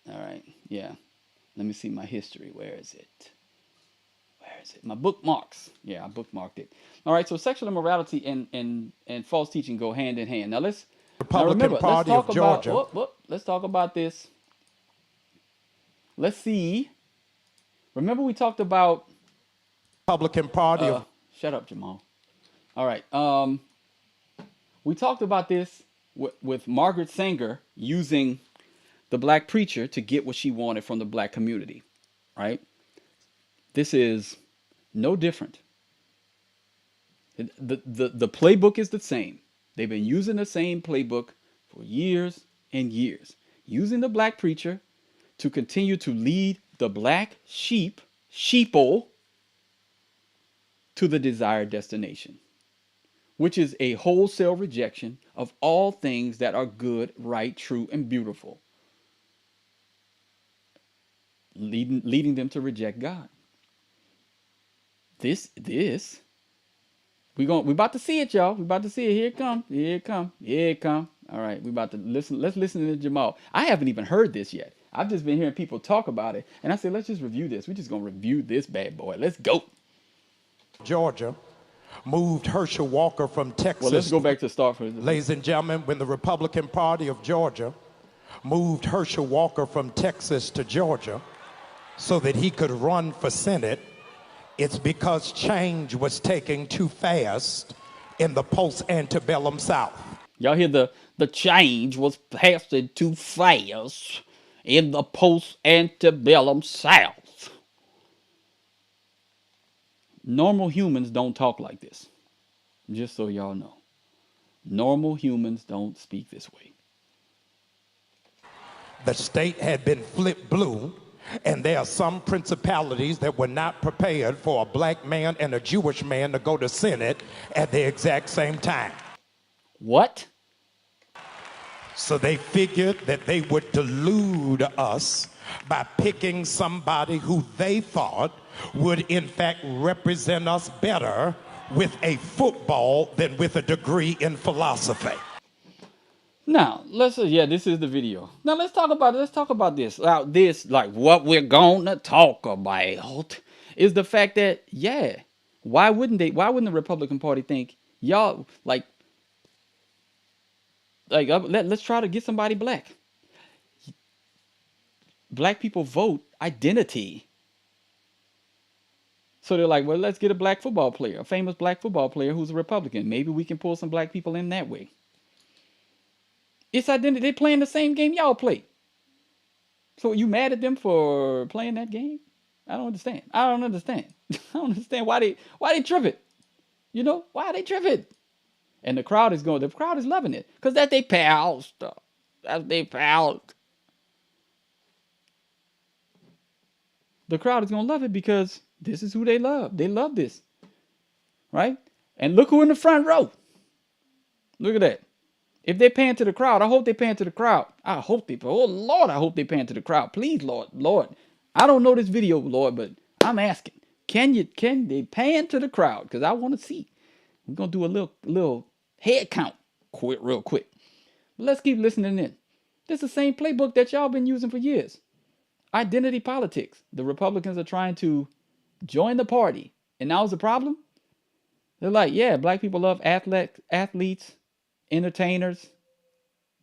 All right, yeah. Let me see my history. Where is it? My bookmarks. Yeah, I bookmarked it. All right, so sexual immorality and false teaching go hand in hand. Now let's talk about this. Let's see. Remember we talked about Republican Party of shut up, Jamal. All right. We talked about this with Margaret Sanger using the black preacher to get what she wanted from the black community, right? This is no different. The playbook is the same. They've been using the same playbook for years and years, using the black preacher to continue to lead the black sheeple to the desired destination, which is a wholesale rejection of all things that are good, right, true, and beautiful, leading them to reject God. This we about to see it, y'all. We about to see it. Here it come. All right, we about to listen. Let's listen to Jamal. I haven't even heard this yet. I've just been hearing people talk about it, and I said, let's just review this. We're just gonna review this bad boy. Let's go. Georgia moved Herschel Walker from Texas. Well, let's go back to the start for this. Ladies and gentlemen, when the Republican Party of Georgia moved Herschel Walker from Texas to Georgia so that he could run for Senate, it's because change was taking too fast in the post-antebellum South. Y'all hear the change was passing too fast in the post-antebellum South. Normal humans don't talk like this. Just so y'all know. Normal humans don't speak this way. The state had been flipped blue, and there are some principalities that were not prepared for a black man and a Jewish man to go to Senate at the exact same time. What? So they figured that they would delude us by picking somebody who they thought would in fact represent us better with a football than with a degree in philosophy. Now, this is the video. Now let's talk about this. Now, this, like, what we're gonna talk about is the fact that, why wouldn't the Republican Party think, y'all, let's try to get somebody black. Black people vote identity. So they're like, well, let's get a black football player, a famous black football player who's a Republican. Maybe we can pull some black people in that way. It's identity. They're playing the same game y'all play. So you mad at them for playing that game? I don't understand. I don't understand why they tripping. You know, why are they tripping? And the crowd is loving it. Because that's they pals. That's they pals. The crowd is going to love it because this is who they love. They love this. Right? And look who in the front row. Look at that. If they're paying to the crowd, I hope they're paying to the crowd. I hope they paying to the crowd. Please, Lord. I don't know this video, Lord, but I'm asking. Can they pan to the crowd? Because I want to see. We're going to do a little head count real quick. But let's keep listening in. This is the same playbook that y'all been using for years. Identity politics. The Republicans are trying to join the party. And now's the problem? They're like, yeah, black people love athletes, entertainers,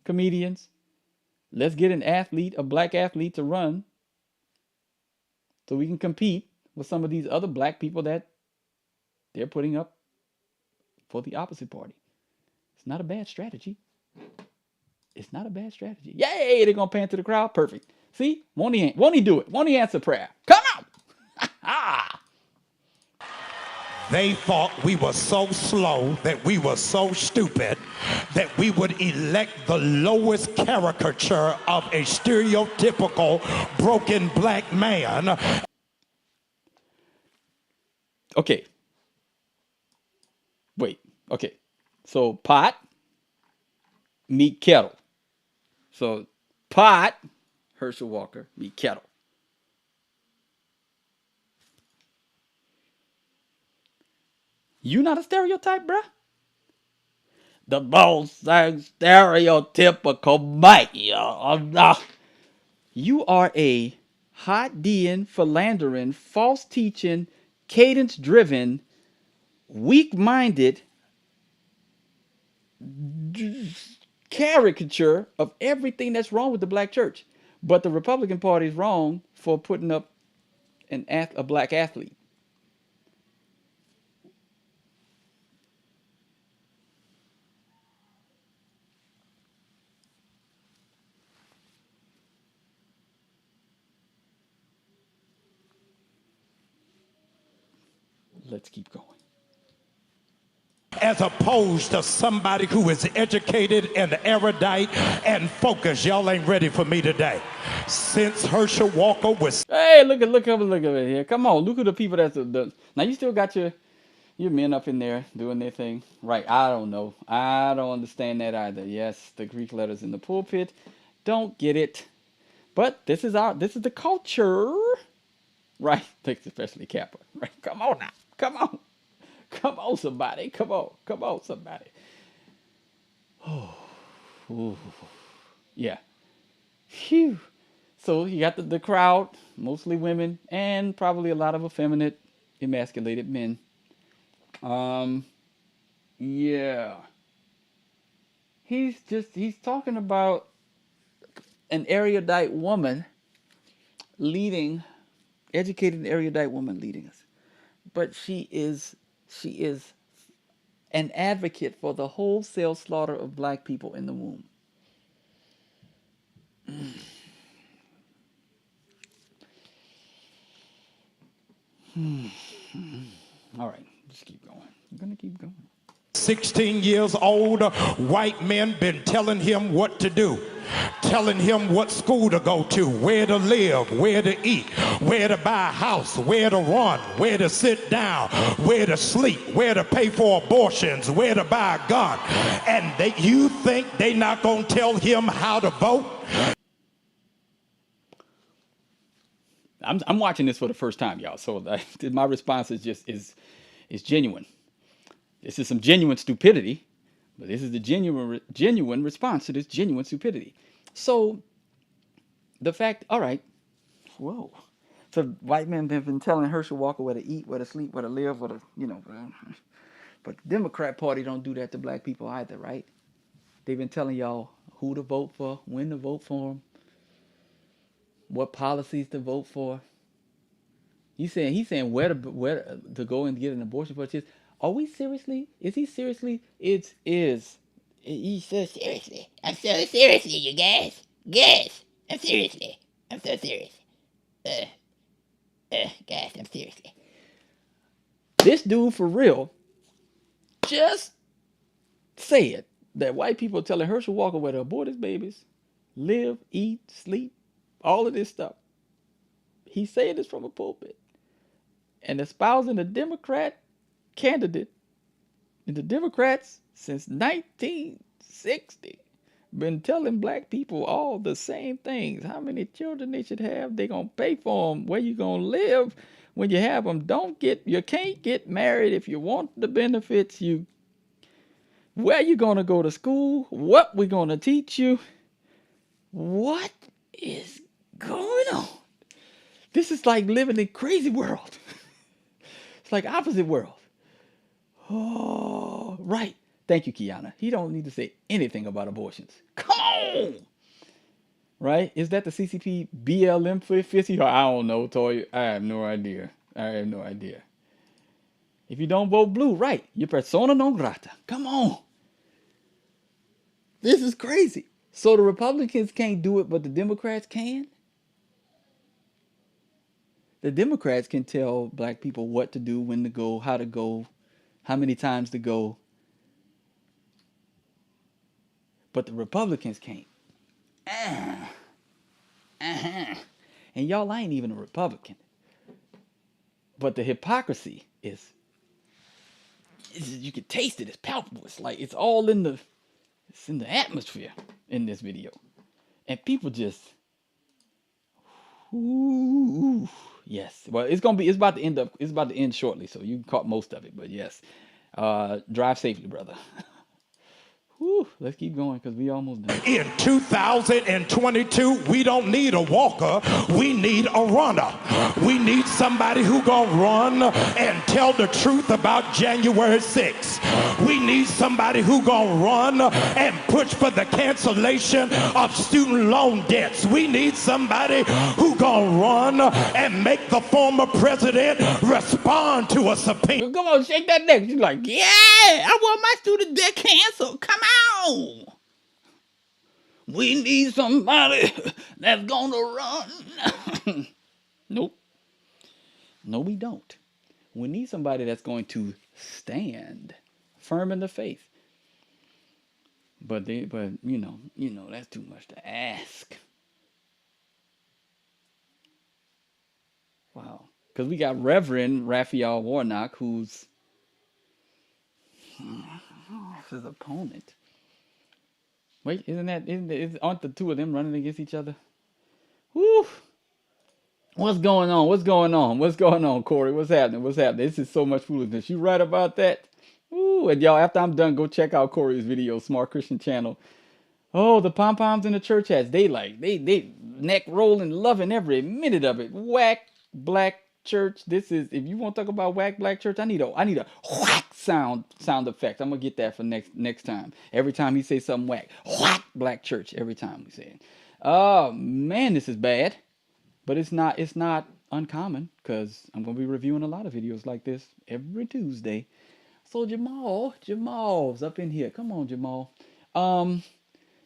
comedians. Let's get a black athlete to run so we can compete with some of these other black people that they're putting up for the opposite party. It's not a bad strategy. It's not a bad strategy. Yay, they're going to pan to the crowd. Perfect. See? Won't he do it? Won't he answer prayer? Come on! They thought we were so slow, that we were so stupid, that we would elect the lowest caricature of a stereotypical broken black man. Okay. Wait. Okay. So pot, meet kettle. So pot, Herschel Walker, meet kettle. You not a stereotype, bruh? The most stereotypical man. You are a hot D'ing, philandering, false teaching, cadence driven, weak-minded caricature of everything that's wrong with the black church. But the Republican Party is wrong for putting up a black athlete. Let's keep going. As opposed to somebody who is educated and erudite and focused. Y'all ain't ready for me today. Since Herschel Walker was... Hey, look at it here. Come on, look at the people that's... Now, you still got your men up in there doing their thing. Right, I don't know. I don't understand that either. Yes, the Greek letters in the pulpit. Don't get it. But this is the culture. Right, especially Kappa. Right, come on now. Come on. Come on, somebody. Come on, somebody. Oh, yeah. Phew. So you got the crowd, mostly women, and probably a lot of effeminate, emasculated men. Um, yeah. He's talking about an erudite woman leading, educated erudite woman leading us. But she is an advocate for the wholesale slaughter of black people in the womb. All right, just keep going. I'm gonna keep going. 16 years old, white men been telling him what to do, telling him what school to go to, where to live, where to eat, where to buy a house, where to run, where to sit down, where to sleep, where to pay for abortions, where to buy a gun. And you think they not gonna tell him how to vote? I'm watching this for the first time, y'all. So my response is genuine. This is some genuine stupidity, but this is the genuine response to this genuine stupidity. So the fact, all right, whoa. So white men have been telling Herschel Walker where to eat, where to sleep, where to live, where to, but the Democrat Party don't do that to black people either, right? They've been telling y'all who to vote for, when to vote for them, what policies to vote for. He's saying where to go and get an abortion for kids. Are we seriously? Is he seriously? It is. He's so seriously. I'm so seriously, you guys. Guys, I'm seriously. I'm so serious. Guys, I'm seriously. This dude for real just said that white people are telling Herschel Walker where to abort his babies, live, eat, sleep, all of this stuff. He's saying this from a pulpit and espousing a Democrat candidate. And the Democrats, since 1960, been telling black people all the same things. How many children they should have. They gonna pay for them. Where you gonna live when you have them. You can't get married if you want the benefits. Where you gonna go to school? What we gonna teach you? What is going on? This is like living in crazy world. It's like opposite world. Oh, right. Thank you, Kiana. He don't need to say anything about abortions. Come on. Right? Is that the CCP BLM 50? I don't know, Toy. I have no idea. If you don't vote blue, right, you're persona non grata. Come on. This is crazy. So the Republicans can't do it, but the Democrats can? The Democrats can tell black people what to do, when to go, how to go, how many times to go. But the Republicans can't. And y'all, I ain't even a Republican. But the hypocrisy is you can taste it. It's palpable. It's like it's all in the atmosphere in this video. And people just ooh, yes. Well, it's about to end shortly, so you caught most of it, but yes. Drive safely, brother. Whew, let's keep going because we almost done. In 2022, we don't need a walker, we need a runner. We need somebody who gonna run and tell the truth about January 6th. We need somebody who gonna run and push for the cancellation of student loan debts. We need somebody who gonna run and make the former president respond to a subpoena. Come on, shake that neck. You're like, yeah, I want my student debt canceled. Come on. We need somebody that's gonna run. Nope. No, we don't. We need somebody that's going to stand firm in the faith. But you know, that's too much to ask. Wow. Because we got Reverend Raphael Warnock, who's his opponent. Wait, aren't the two of them running against each other? Woo! What's going on, Corey? What's happening? This is so much foolishness. You right about that? Ooh, and y'all, after I'm done, go check out Corey's video, Smart Christian Channel. Oh, the pom-poms in the church hats. They neck rolling, loving every minute of it. Wack, black, church. This is, if you want to talk about whack black church, I need a whack sound effect. I'm gonna get that for next time. Every time he says something whack, whack black church. Every time we say it. Oh man, this is bad. But it's not uncommon because I'm gonna be reviewing a lot of videos like this every Tuesday. So Jamal's up in here. Come on, Jamal. Um,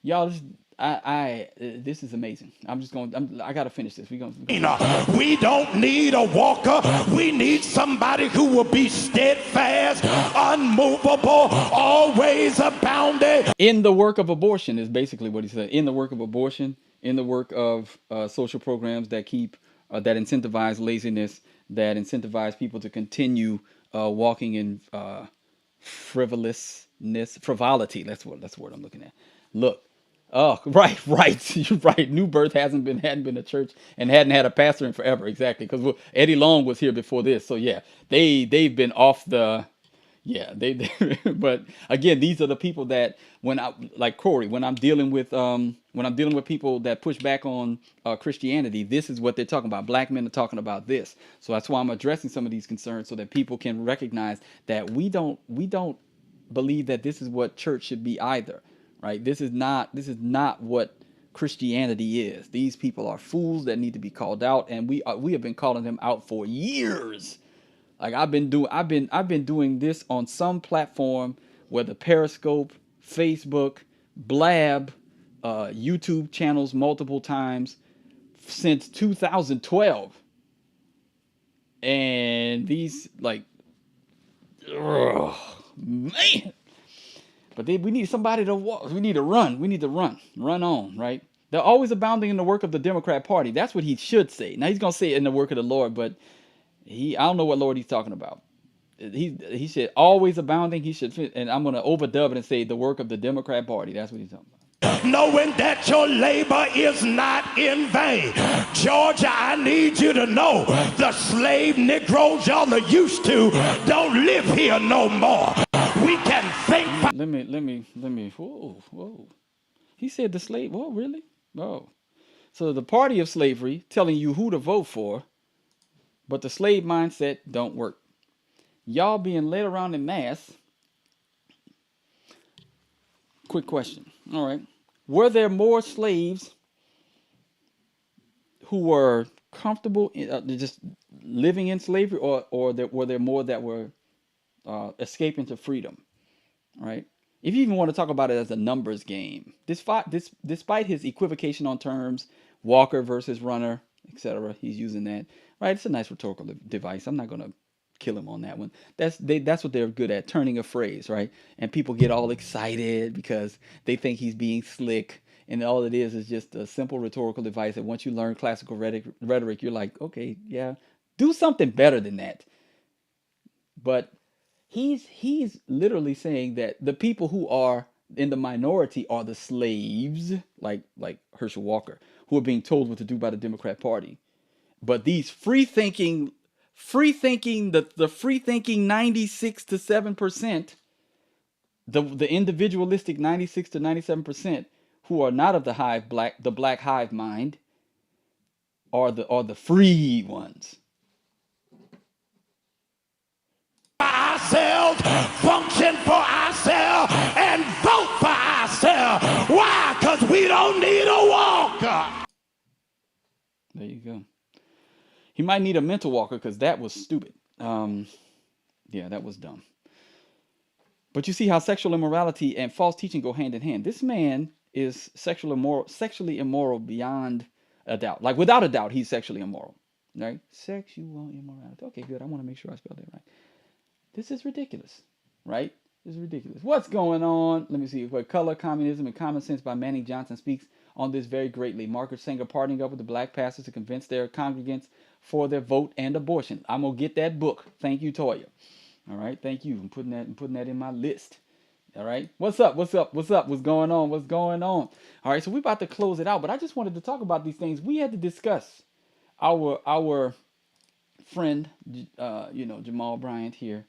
y'all, this is amazing. I gotta finish this. We gonna finish this. We don't need a walker. We need somebody who will be steadfast, unmovable, always abounding. In the work of abortion is basically what he said. In the work of abortion, in the work of social programs that that incentivize laziness, that incentivize people to continue walking in frivolity. That's the word I'm looking at. Look, oh, right. You're right. New Birth hadn't been a church and hadn't had a pastor in forever. Exactly, because Eddie Long was here before this. So yeah, they've been off the. Yeah, but again, these are the people that when I like Corey, when I'm dealing with people that push back on Christianity, this is what they're talking about. Black men are talking about this, so that's why I'm addressing some of these concerns so that people can recognize that we don't believe that this is what church should be either, right? This is not what Christianity is. These people are fools that need to be called out, and we have been calling them out for years. Like I've been doing this on some platform, whether Periscope, Facebook, Blab, YouTube channels multiple times since 2012. And these like, ugh, man. But we need somebody to walk. We need to run. We need to run on, right? They're always abounding in the work of the Democrat Party. That's what he should say. Now he's gonna say it in the work of the Lord, but I don't know what Lord he's talking about. He said always abounding. He should fit, and I'm gonna overdub it and say the work of the Democrat Party. That's what he's talking about. Knowing that your labor is not in vain. Georgia, I need you to know the slave Negroes y'all are used to don't live here no more. We can think. Let me. Whoa. He said the slave. Whoa, really? Oh, so the party of slavery telling you who to vote for, but the slave mindset don't work. Y'all being led around in mass. Quick question. All right. Were there more slaves who were comfortable just living in slavery, or were there more that were escaping to freedom? Right. If you even want to talk about it as a numbers game, despite his equivocation on terms, Walker versus Runner, etc., he's using that. Right. It's a nice rhetorical device. I'm not gonna kill him on that one. That's what they're good at, turning a phrase, right? And people get all excited because they think he's being slick, and all it is just a simple rhetorical device that once you learn classical rhetoric, you're like, okay, yeah, do something better than that. But he's literally saying that the people who are in the minority are the slaves, like Herschel Walker, who are being told what to do by the Democrat Party. But these the free thinking 96 to 7%, the individualistic 96 to 97% who are not of the black hive mind are the free ones. Ourselves, function for ourselves, and vote for ourselves. Why? Because we don't need a walker. There you go. He might need a mental walker because that was stupid. Yeah, that was dumb. But you see how sexual immorality and false teaching go hand in hand. This man is sexually immoral beyond a doubt. Like without a doubt, he's sexually immoral. Right? Sexual immorality. Okay, good. I want to make sure I spelled it right. This is ridiculous. Right? This is ridiculous. What's going on? Let me see. What Color, Communism, and Common Sense by Manning Johnson speaks on this very greatly. Margaret Sanger partnering up with the black pastors to convince their congregants for their vote and abortion. I'm gonna get that book. Thank you, Toya. All right, thank you. I'm putting that in my list. All right. What's up? What's going on? All right, so we're about to close it out, but I just wanted to talk about these things. We had to discuss our friend Jamal Bryant here.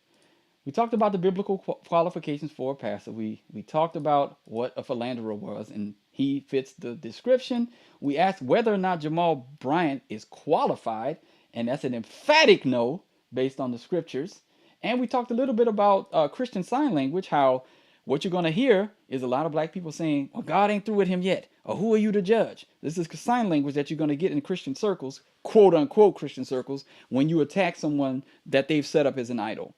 We talked about the biblical qualifications for a pastor. We talked about what a philanderer was, and he fits the description. We asked whether or not Jamal Bryant is qualified, and that's an emphatic no based on the scriptures. And we talked a little bit about Christian Sign Language, how what you're going to hear is a lot of black people saying, well, God ain't through with him yet, or who are you to judge? This is sign language that you're going to get in Christian circles, quote unquote Christian circles, when you attack someone that they've set up as an idol.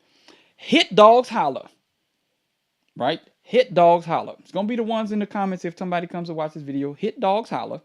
Hit dogs holler, right? Hit dogs holler. It's going to be the ones in the comments if somebody comes to watch this video. Hit dogs holler.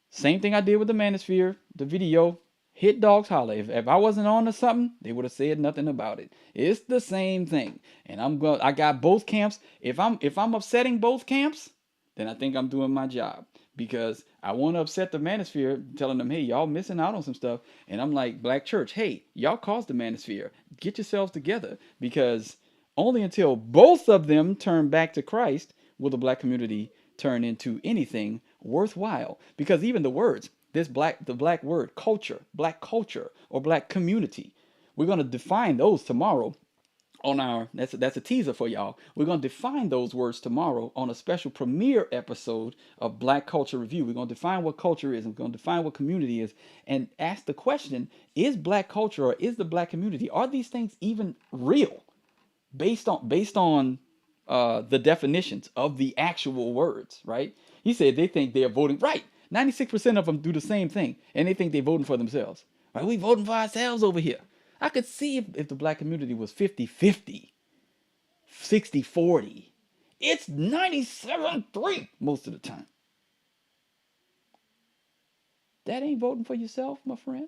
Same thing I did with the Manosphere, the video. Hit dogs holler. If I wasn't on to something, they would have said nothing about it. It's the same thing. And I got both camps. If I'm upsetting both camps, then I think I'm doing my job. Because I want to upset the Manosphere, telling them, hey, y'all missing out on some stuff. And I'm like, Black Church, hey, y'all caused the Manosphere. Get yourselves together. Because only until both of them turn back to Christ will the black community turn into anything worthwhile. Because even the words, the black word culture, or black community, we're going to define those tomorrow on our, that's a teaser for y'all. We're going to define those words tomorrow on a special premiere episode of Black Culture Review. We're going to define what culture is, and we're going to define what community is, and ask the question, is black culture, or is the black community, are these things even real based on the definitions of the actual words, right? He said they think they're voting right. 96% of them do the same thing, and they think they're voting for themselves. Right? We voting for ourselves over here. I could see if the black community was 50-50, 60-40. It's 97-3 most of the time. That ain't voting for yourself, my friend.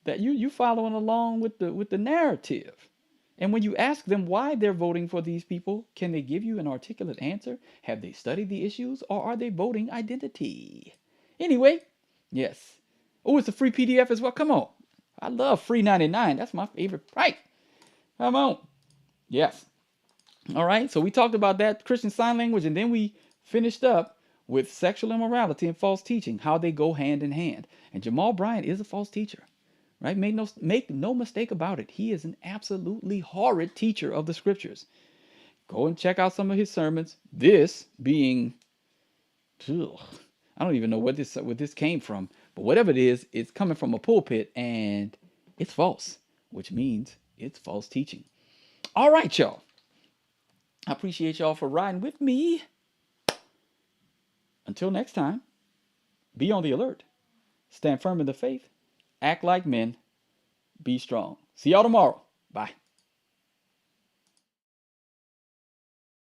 That you following along with the narrative. And when you ask them why they're voting for these people, can they give you an articulate answer? Have they studied the issues, or are they voting identity? Anyway, yes. Oh, it's a free PDF as well. Come on. I love free 99. That's my favorite price. Come on. Yes. All right. So we talked about that Christian Sign Language, and then we finished up with sexual immorality and false teaching, how they go hand in hand. And Jamal Bryant is a false teacher. Right? Make no mistake about it. He is an absolutely horrid teacher of the scriptures. Go and check out some of his sermons. This being, ugh, I don't even know what this came from, but whatever it is, it's coming from a pulpit, and it's false, which means it's false teaching. All right, y'all. I appreciate y'all for riding with me. Until next time, be on the alert. Stand firm in the faith. Act like men. Be strong. See y'all tomorrow. Bye.